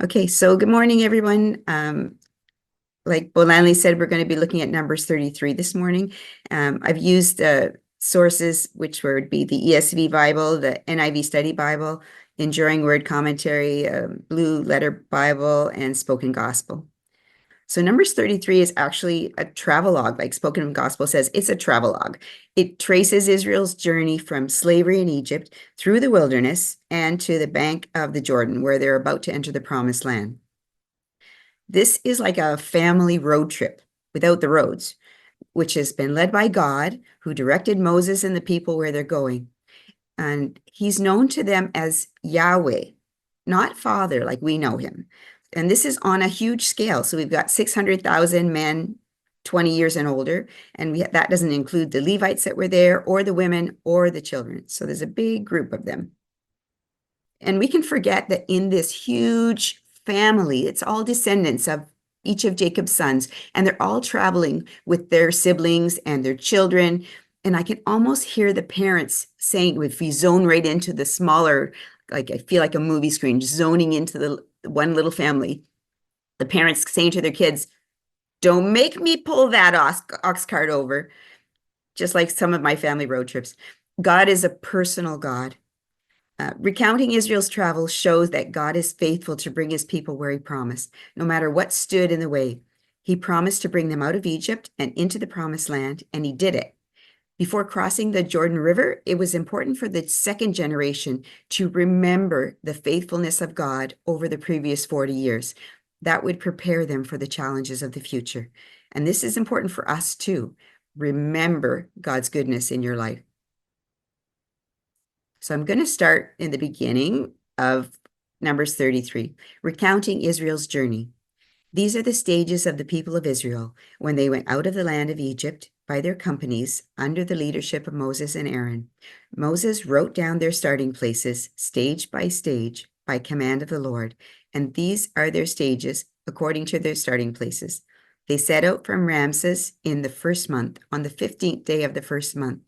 Okay, so good morning, everyone. Like Bolanley said, we're going to be looking at Numbers 33 this morning. I've used sources, which would be the ESV Bible, the NIV Study Bible, Enduring Word Commentary, Blue Letter Bible, and Spoken Gospel. So Numbers 33 is actually a travelogue, like Spoken Gospel says, it's a travelogue. It traces Israel's journey from slavery in Egypt through the wilderness and to the bank of the Jordan, where they're about to enter the Promised Land. This is like a family road trip without the roads, which has been led by God, who directed Moses and the people where they're going. And he's known to them as Yahweh, not Father like we know him. And this is on a huge scale. So we've got 600,000 men, 20 years and older. And that doesn't include the Levites that were there, or the women, or the children. So there's a big group of them. And we can forget that in this huge family, it's all descendants of each of Jacob's sons, and they're all traveling with their siblings and their children. And I can almost hear the parents saying, if we zone right into the smaller, like I feel like a movie screen, zoning into the one little family, the parents saying to their kids, don't make me pull that ox cart over, just like some of my family road trips. God is a personal God. Recounting Israel's travels shows that God is faithful to bring his people where he promised, no matter what stood in the way. He promised to bring them out of Egypt and into the Promised Land, and he did it. Before crossing the Jordan River, it was important for the second generation to remember the faithfulness of God over the previous 40 years. That would prepare them for the challenges of the future. And this is important for us too. Remember God's goodness in your life. So I'm going to start in the beginning of Numbers 33, recounting Israel's journey. These are the stages of the people of Israel when they went out of the land of Egypt by their companies under the leadership of Moses and Aaron. Moses wrote down their starting places, stage by stage, by command of the Lord, and these are their stages according to their starting places. They set out from Ramses in the first month, on the 15th day of the first month.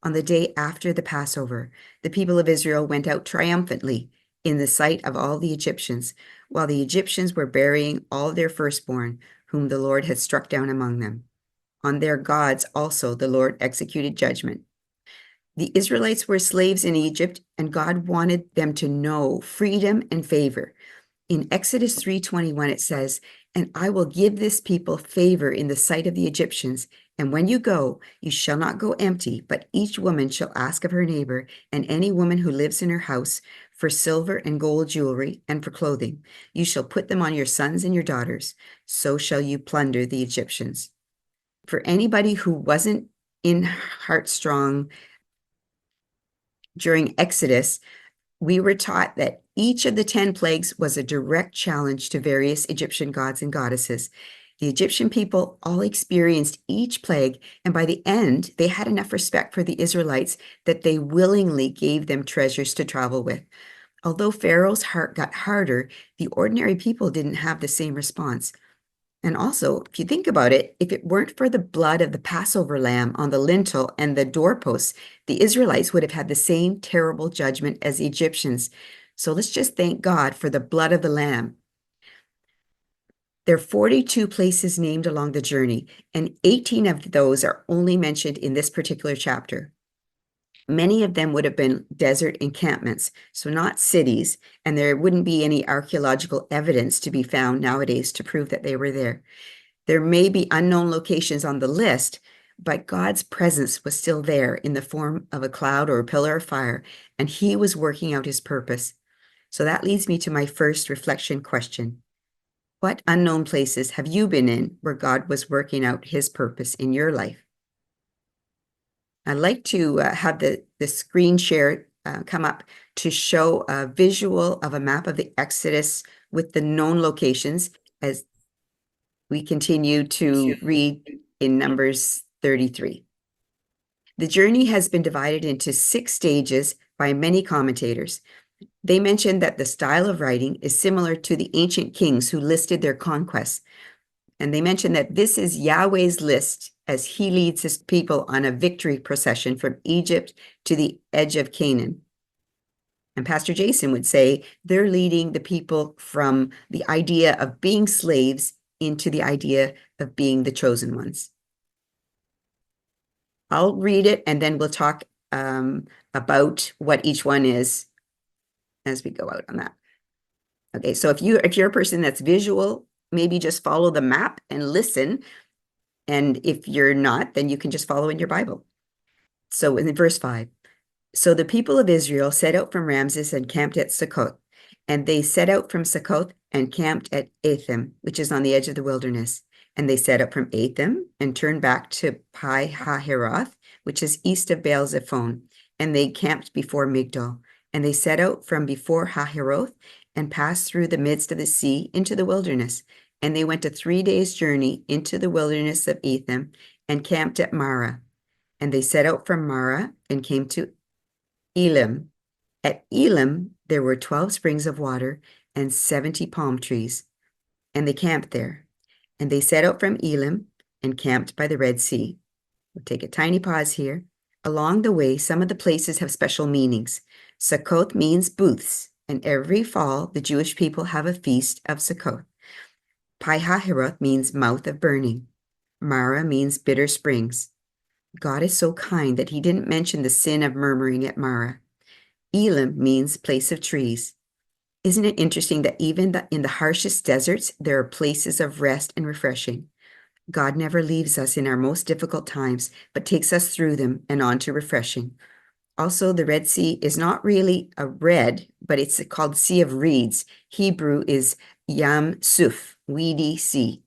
On the day after the Passover, the people of Israel went out triumphantly in the sight of all the Egyptians, while the Egyptians were burying all their firstborn, whom the Lord had struck down among them. On their gods also the Lord executed judgment. The Israelites were slaves in Egypt, and God wanted them to know freedom and favor. In Exodus 3:21, it says, and I will give this people favor in the sight of the Egyptians. And when you go, you shall not go empty, but each woman shall ask of her neighbor and any woman who lives in her house for silver and gold jewelry and for clothing. You shall put them on your sons and your daughters. So shall you plunder the Egyptians. For anybody who wasn't in H.E.A.R.T during Exodus, we were taught that each of the 10 plagues was a direct challenge to various Egyptian gods and goddesses. The Egyptian people all experienced each plague, and by the end, they had enough respect for the Israelites that they willingly gave them treasures to travel with. Although Pharaoh's heart got harder, the ordinary people didn't have the same response. And also, if you think about it, if it weren't for the blood of the Passover lamb on the lintel and the doorposts, the Israelites would have had the same terrible judgment as the Egyptians. So let's just thank God for the blood of the lamb. There are 42 places named along the journey, and 18 of those are only mentioned in this particular chapter. Many of them would have been desert encampments, so not cities, and there wouldn't be any archaeological evidence to be found nowadays to prove that they were there. There may be unknown locations on the list, but God's presence was still there in the form of a cloud or a pillar of fire, and he was working out his purpose. So that leads me to my first reflection question. What unknown places have you been in where God was working out his purpose in your life? I'd like to have the screen share come up to show a visual of a map of the Exodus with the known locations as we continue to read in Numbers 33. The journey has been divided into 6 stages by many commentators. They mentioned that the style of writing is similar to the ancient kings who listed their conquests. And they mentioned that this is Yahweh's list as he leads his people on a victory procession from Egypt to the edge of Canaan. And Pastor Jason would say they're leading the people from the idea of being slaves into the idea of being the chosen ones. I'll read it and then we'll talk about what each one is as we go out on that. Okay, so if you're a person that's visual, maybe just follow the map and listen. And if you're not, then you can just follow in your Bible. So in verse 5, so the people of Israel set out from Ramses and camped at Succoth. And they set out from Succoth and camped at Etham, which is on the edge of the wilderness. And they set out from Etham and turned back to Pi-hahiroth, which is east of Baal-zephon. And they camped before Migdol. And they set out from before Hahiroth and passed through the midst of the sea into the wilderness. And they went a 3 days' journey into the wilderness of Etham and camped at Marah. And they set out from Marah and came to Elim. At Elim, there were 12 springs of water and 70 palm trees, and they camped there. And they set out from Elim and camped by the Red Sea. We'll take a tiny pause here. Along the way, some of the places have special meanings. Succoth means booths, and every fall, the Jewish people have a feast of Succoth. Pi-hahiroth means mouth of burning. Marah means bitter springs. God is so kind that he didn't mention the sin of murmuring at Marah. Elim means place of trees. Isn't it interesting that even in the harshest deserts, there are places of rest and refreshing? God never leaves us in our most difficult times, but takes us through them and on to refreshing. Also, the Red Sea is not really a red, but it's called Sea of Reeds. Hebrew is Yam Suf, weedy sea.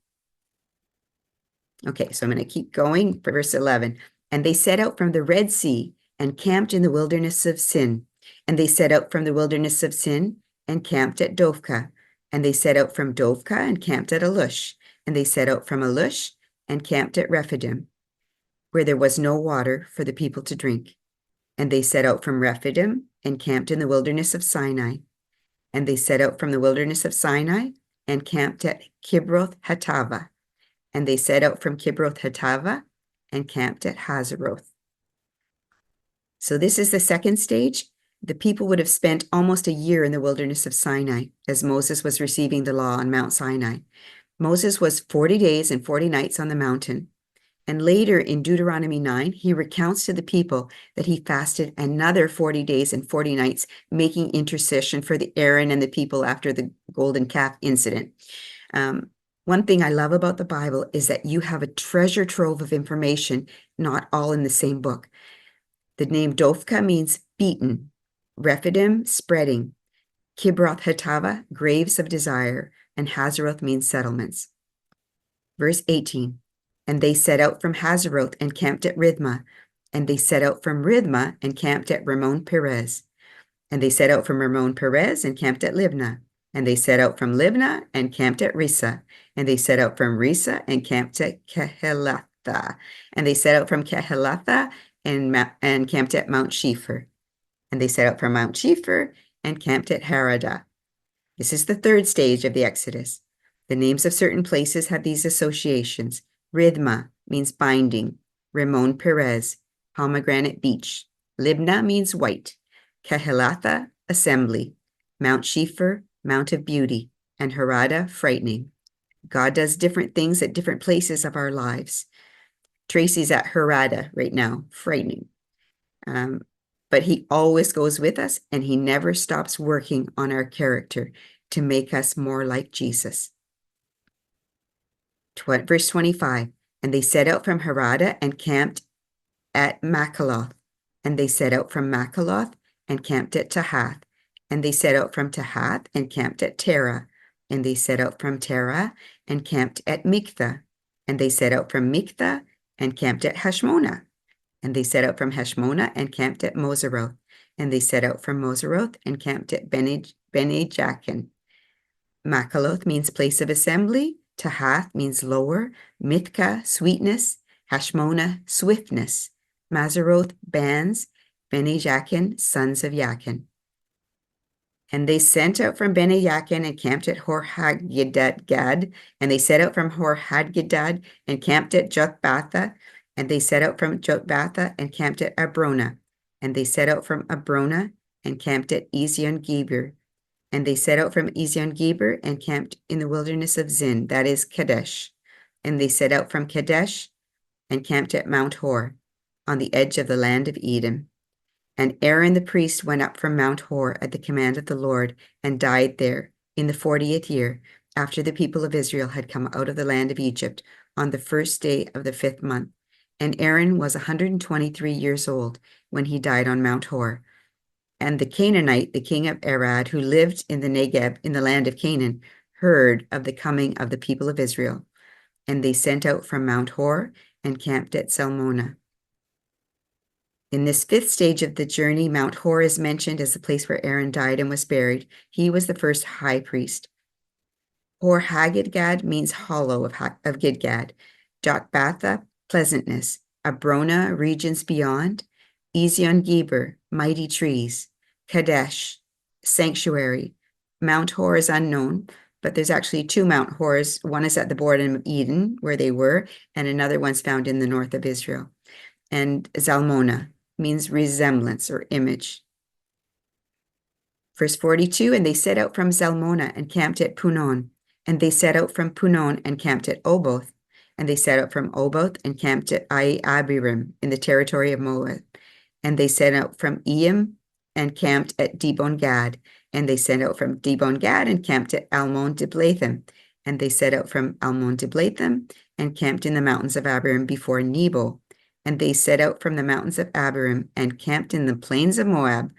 Okay, so I'm going to keep going for verse 11. And they set out from the Red Sea and camped in the wilderness of Sin. And they set out from the wilderness of Sin and camped at Dovka. And they set out from Dovka and camped at Alush. And they set out from Alush and camped at Rephidim, where there was no water for the people to drink. And they set out from Rephidim and camped in the wilderness of Sinai. And they set out from the wilderness of Sinai and camped at Kibroth Hatava. And they set out from Kibroth Hatava and camped at Hazeroth. So this is the second stage. The people would have spent almost a year in the wilderness of Sinai as Moses was receiving the law on Mount Sinai. Moses was 40 days and 40 nights on the mountain. And later in Deuteronomy 9, he recounts to the people that he fasted another 40 days and 40 nights, making intercession for the Aaron and the people after the golden calf incident. One thing I love about the Bible is that you have a treasure trove of information, not all in the same book. The name Dovka means beaten, Rephidim, spreading, Kibroth Hatava, graves of desire, and Hazeroth means settlements. Verse 18, and they set out from Hazeroth and camped at Rithmah, and they set out from Rithmah and camped at Ramon Perez, and they set out from Ramon Perez and camped at Libnah, and they set out from Libnah and camped at Risa, and they set out from Risa and camped at Kehelatha, and they set out from Kehelatha and camped at Mount Shephar, and they set out from Mount Shephar and camped at Haradah. This is the third stage of the Exodus. The names of certain places have these associations. Rithmah means binding. Ramon Perez, pomegranate beach. Libnah means white. Kehelatha, assembly. Mount Shephar, mount of beauty. And Haradah, frightening. God does different things at different places of our lives. Tracy's at Haradah right now, frightening. But he always goes with us, and he never stops working on our character to make us more like Jesus. Verse 25, and they set out from Haradah and camped at Makaloth, and they set out from Makaloth and camped at Tahath, and they set out from Tahath and camped at Terah, and they set out from Terah and camped at Mikthah, and they set out from Mikthah and camped at Hashmonah, and they set out from Hashmonah and camped at Moseroth, and they set out from Moseroth and camped at Bene-Jaakan. Makaloth means place of assembly, Tahath means lower, Mithkah, sweetness, Hashmonah, swiftness, Mazeroth, bands, Bene-Jaakan, sons of Jaakan. And they sent out from Bene-Jaakan and camped at Hor-Haggidgad, and they set out from Hor-Haggidgad and camped at Jotbatha, and they set out from Jotbatha and camped at Abrona, and they set out from Abrona and camped at Ezion-Geber. And they set out from Ezion-Geber and camped in the wilderness of Zin, that is Kadesh. And they set out from Kadesh and camped at Mount Hor, on the edge of the land of Edom. And Aaron the priest went up from Mount Hor at the command of the Lord and died there in the 40th year, after the people of Israel had come out of the land of Egypt, on the first day of the 5th month. And Aaron was 123 years old when he died on Mount Hor. And the Canaanite, the king of Arad, who lived in the Negeb in the land of Canaan, heard of the coming of the people of Israel. And they sent out from Mount Hor and camped at Salmona. In this 5th stage of the journey, Mount Hor is mentioned as the place where Aaron died and was buried. He was the first high priest. Hor Haggidgad means hollow of Gidgad. Jotbatha, pleasantness. Abrona, regions beyond. Ezion-Geber, mighty trees. Kadesh, sanctuary. Mount Hor is unknown, but there's actually 2 Mount Hors. One is at the border of Eden, where they were, and another one's found in the north of Israel. And Zalmona means resemblance or image. Verse 42, and they set out from Zalmona and camped at Punon. And they set out from Punon and camped at Oboth. And they set out from Oboth and camped at Abiram in the territory of Moab. And they set out from Eim and camped at Dibon-Gad. And they set out from Dibon-Gad and camped at Almon-Diblathim. And they set out from Almon-Diblathim and camped in the mountains of Abiram before Nebo. And they set out from the mountains of Abiram and camped in the plains of Moab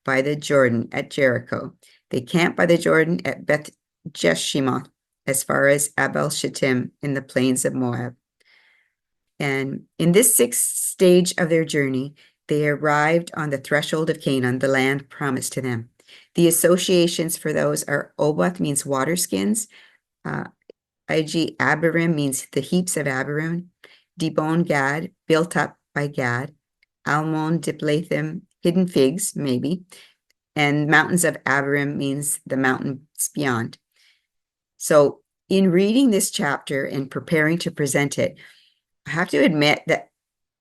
by the Jordan at Jericho. They camped by the Jordan at Beth Jeshimoth, as far as Abel Shittim in the plains of Moab. And in this 6th stage of their journey, they arrived on the threshold of Canaan, the land promised to them. The associations for those are Oboth means water skins. Abiram means the heaps of Abiram. Dibon-Gad, built up by Gad. Almon-Diblathim, hidden figs, maybe. And mountains of Abiram means the mountains beyond. So in reading this chapter and preparing to present it, I have to admit that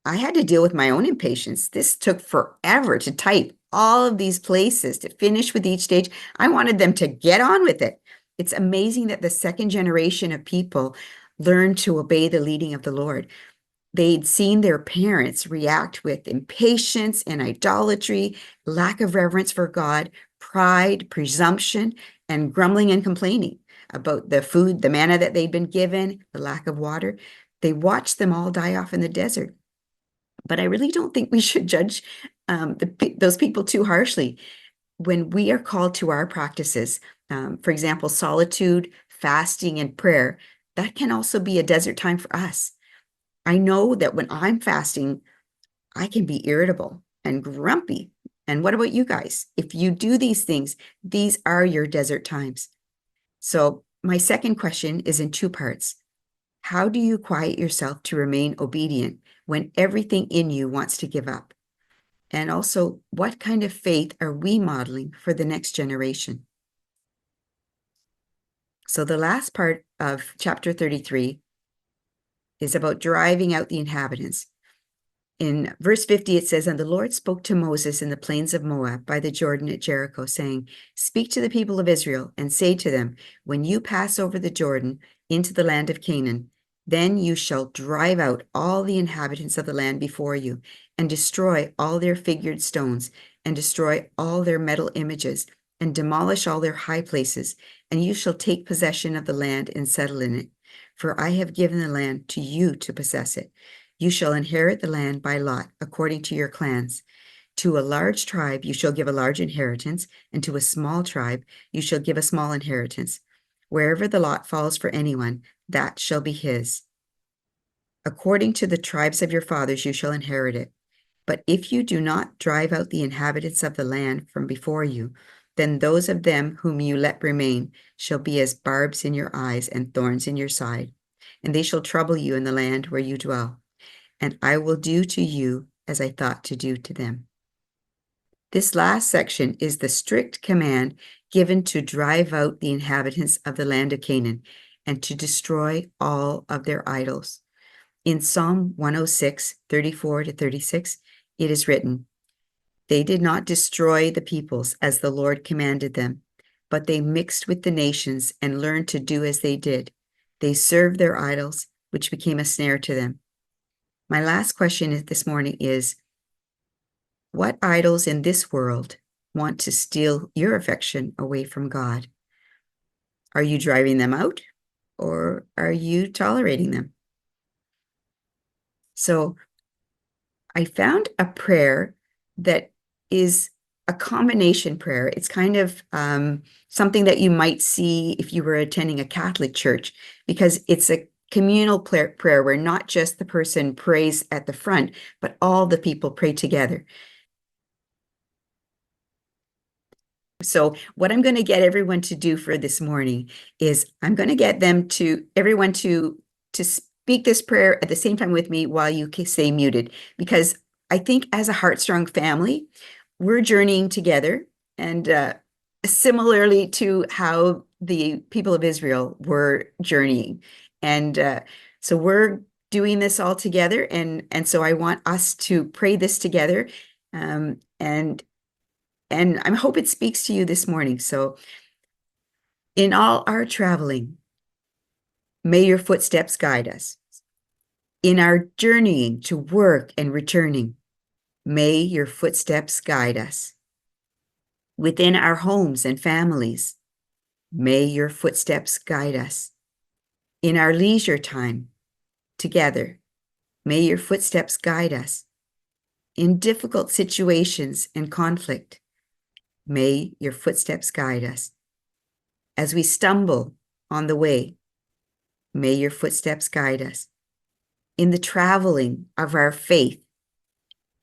I had to deal with my own impatience. This took forever to type all of these places, to finish with each stage. I wanted them to get on with it. It's amazing that the 2nd generation of people learned to obey the leading of the Lord. They'd seen their parents react with impatience and idolatry, lack of reverence for God, pride, presumption, and grumbling and complaining about the food, the manna that they'd been given, the lack of water. They watched them all die off in the desert. But I really don't think we should judge those people too harshly. When we are called to our practices, for example, solitude, fasting, and prayer, that can also be a desert time for us. I know that when I'm fasting, I can be irritable and grumpy. And what about you guys? If you do these things, these are your desert times. So my second question is in 2 parts. How do you quiet yourself to remain obedient when everything in you wants to give up? And also, what kind of faith are we modeling for the next generation? So the last part of chapter 33 is about driving out the inhabitants. In verse 50, it says, and the Lord spoke to Moses in the plains of Moab by the Jordan at Jericho, saying, speak to the people of Israel and say to them, when you pass over the Jordan into the land of Canaan, then you shall drive out all the inhabitants of the land before you and destroy all their figured stones and destroy all their metal images and demolish all their high places. And you shall take possession of the land and settle in it. For I have given the land to you to possess it. You shall inherit the land by lot, according to your clans. To a large tribe you shall give a large inheritance, and to a small tribe you shall give a small inheritance. Wherever the lot falls for anyone, that shall be his. According to the tribes of your fathers you shall inherit it. But if you do not drive out the inhabitants of the land from before you, then those of them whom you let remain shall be as barbs in your eyes and thorns in your side, and they shall trouble you in the land where you dwell. And I will do to you as I thought to do to them. This last section is the strict command given to drive out the inhabitants of the land of Canaan and to destroy all of their idols. In Psalm 106, 34 to 36, it is written, They did not destroy the peoples as the Lord commanded them, but they mixed with the nations and learned to do as they did. They served their idols, which became a snare to them. My last question this morning is, what idols in this world want to steal your affection away from God? Are you driving them out, or are you tolerating them? So I found a prayer that is a combination prayer. It's kind of something that you might see if you were attending a Catholic church, because it's a communal prayer where not just the person prays at the front, but all the people pray together. So what I'm going to get everyone to do for this morning is I'm going to get everyone to speak this prayer at the same time with me while you stay muted, because I think as a Heartstrong family, we're journeying together, and similarly to how the people of Israel were journeying. And so we're doing this all together. And so I want us to pray this together. And I hope it speaks to you this morning. So, in all our traveling, may your footsteps guide us. In our journeying to work and returning, may your footsteps guide us. Within our homes and families, may your footsteps guide us. In our leisure time together, may your footsteps guide us. In difficult situations and conflict, may your footsteps guide us. As we stumble on the way, may your footsteps guide us. In the traveling of our faith,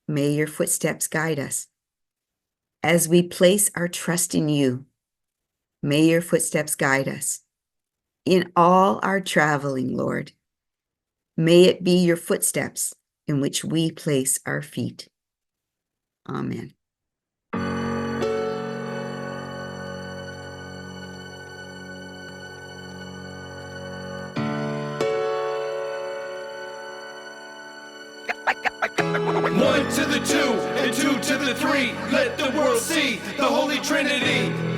may your footsteps guide us. As we place our trust in you, may your footsteps guide us. In all our traveling, Lord, may it be your footsteps in which we place our feet. Amen. One to the two, and two to the three. Let the world see the Holy Trinity.